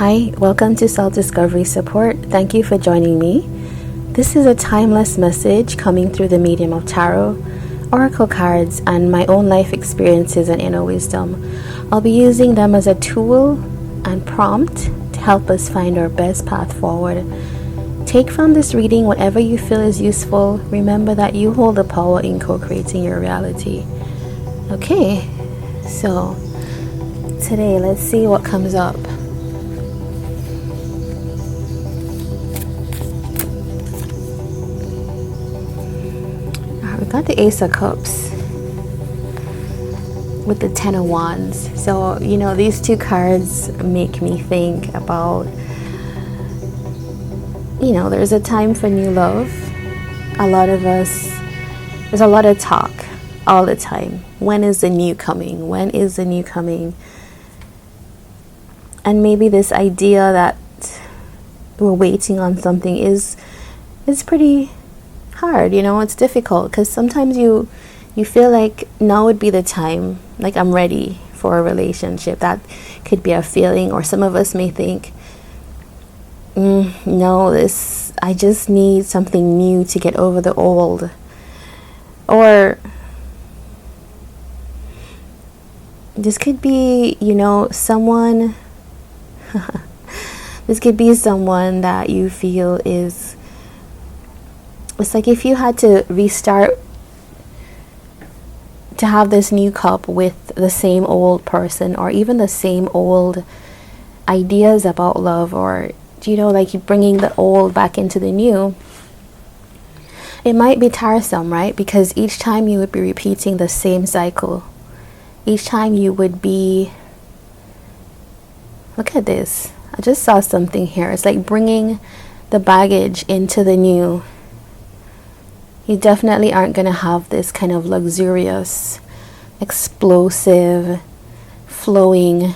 Hi, welcome to Self Discovery Support. Thank you for joining me. This is a timeless message coming through the medium of tarot, oracle cards, and my own life experiences and inner wisdom. I'll be using them as a tool and prompt to help us find our best path forward. Take from this reading whatever you feel is useful. Remember that you hold the power in co-creating your reality. Okay, so today let's see what comes up. We got the Ace of Cups with the Ten of Wands. So, these two cards make me think about, there's a time for new love. A lot of us, there's a lot of talk all the time. When is the new coming? When is the new coming? And maybe this idea that we're waiting on something is pretty hard. It's difficult because sometimes you feel like now would be the time, like I'm ready for a relationship. That could be a feeling. Or some of us may think, no, I just need something new to get over the old. Or this could be, someone this could be someone that you feel is, it's like if you had to restart to have this new cup with the same old person, or even the same old ideas about love, or like you bringing the old back into the new. It might be tiresome, right? Because each time you would be repeating the same cycle. Each time you would be, look at this, I just saw something here. It's like bringing the baggage into the new. You definitely aren't going to have this kind of luxurious, explosive, flowing,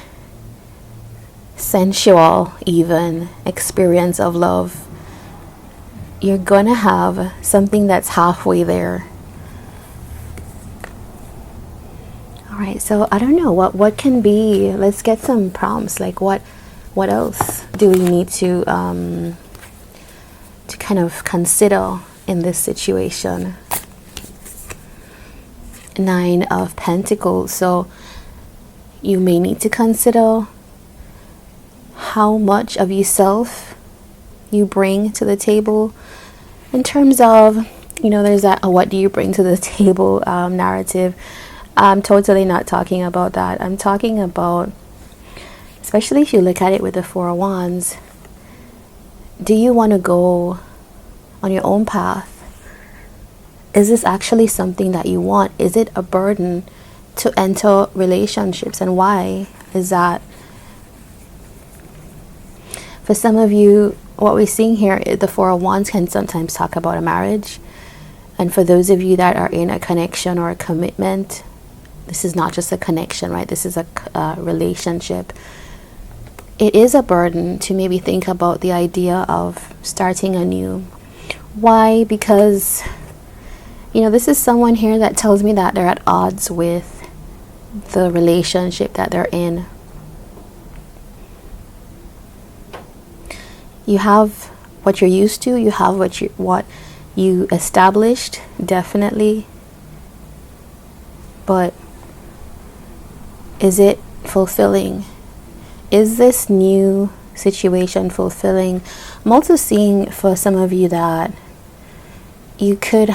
sensual even experience of love. You're going to have something that's halfway there. All right, so I don't know what can be. Let's get some prompts. Like what else do we need to kind of consider in this situation? Nine of Pentacles. So you may need to consider how much of yourself you bring to the table in terms of, there's that what do you bring to the table narrative. I'm totally not talking about that. I'm talking about, especially if you look at it with the Four of Wands, do you want to go on your own path? Is this actually something that you want? Is it a burden to enter relationships? And why is that? For some of you, what we're seeing here, the Four of Wands can sometimes talk about a marriage. And for those of you that are in a connection or a commitment, this is not just a connection, right? This is a relationship. It is a burden to maybe think about the idea of starting anew. Why? Because, this is someone here that tells me that they're at odds with the relationship that they're in. You have what you're used to. You have what you established, definitely. But is it fulfilling? Is this new situation fulfilling? I'm also seeing for some of you that you could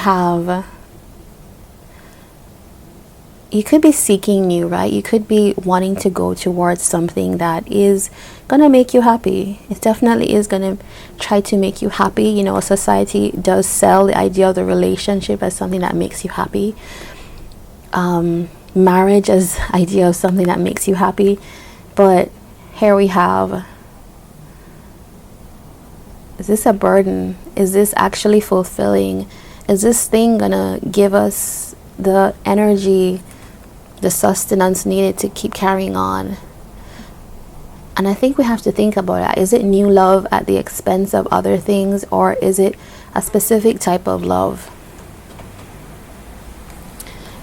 be seeking new, right? You could be wanting to go towards something that is gonna make you happy. It definitely is gonna try to make you happy. Society does sell the idea of the relationship as something that makes you happy. Marriage as idea of something that makes you happy. But here we have, is this a burden? Is this actually fulfilling? Is this thing gonna give us the energy, the sustenance needed to keep carrying on? And I think we have to think about that. Is it new love at the expense of other things, or is it a specific type of love?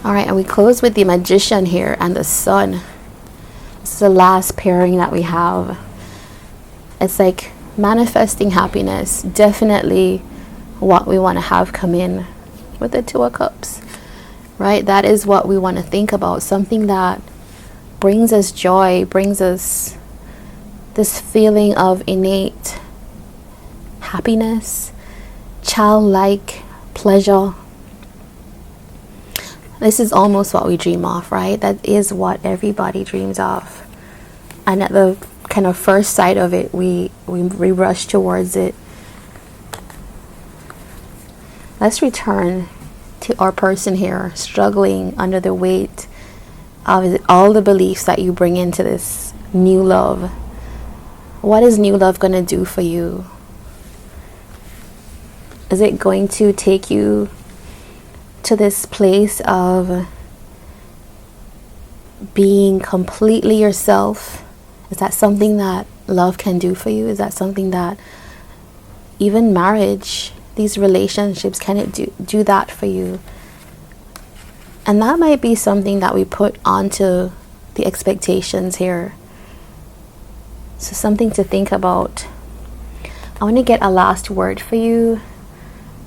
All right, and we close with the Magician here and the Sun. This is the last pairing that we have. It's like manifesting happiness. Definitely what we want to have come in with the Two of Cups, right? That is what we want to think about. Something that brings us joy, brings us this feeling of innate happiness, childlike pleasure. This is almost what we dream of, right? That is what everybody dreams of. And at the kind of first sight of it, we rush towards it. Let's return to our person here, struggling under the weight of all the beliefs that you bring into this new love. What is new love going to do for you? Is it going to take you to this place of being completely yourself? Is that something that love can do for you? Is that something that even marriage, these relationships, can it do that for you? And that might be something that we put onto the expectations here. So something to think about. I want to get a last word for you.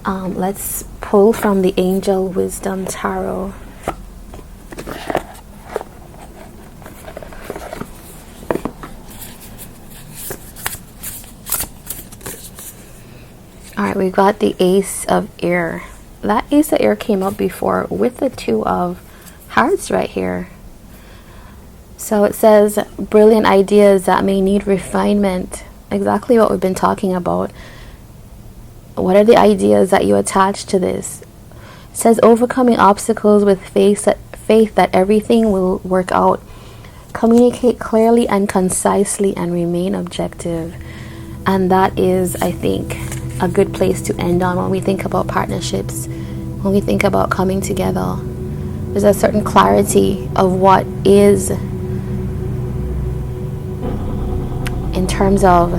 Let's pull from the Angel Wisdom Tarot. Alright, we got the Ace of Air. That Ace of Air came up before with the Two of Hearts right here. So it says, brilliant ideas that may need refinement. Exactly what we've been talking about. What are the ideas that you attach to this? It says, overcoming obstacles with faith that everything will work out. Communicate clearly and concisely and remain objective. And that is, I think, a good place to end on when we think about partnerships, when we think about coming together. There's a certain clarity of what is, in terms of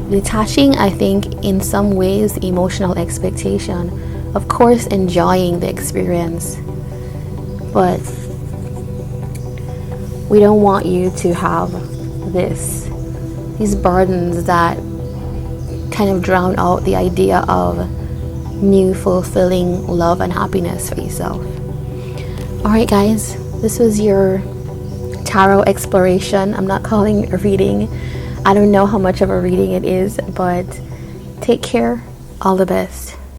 detaching, I think, in some ways, emotional expectation. Of course, enjoying the experience. But we don't want you to have these burdens that kind of drown out the idea of new, fulfilling love and happiness for yourself. Alright guys, this was your tarot exploration. I'm not calling it a reading. I don't know how much of a reading it is, but take care. All the best.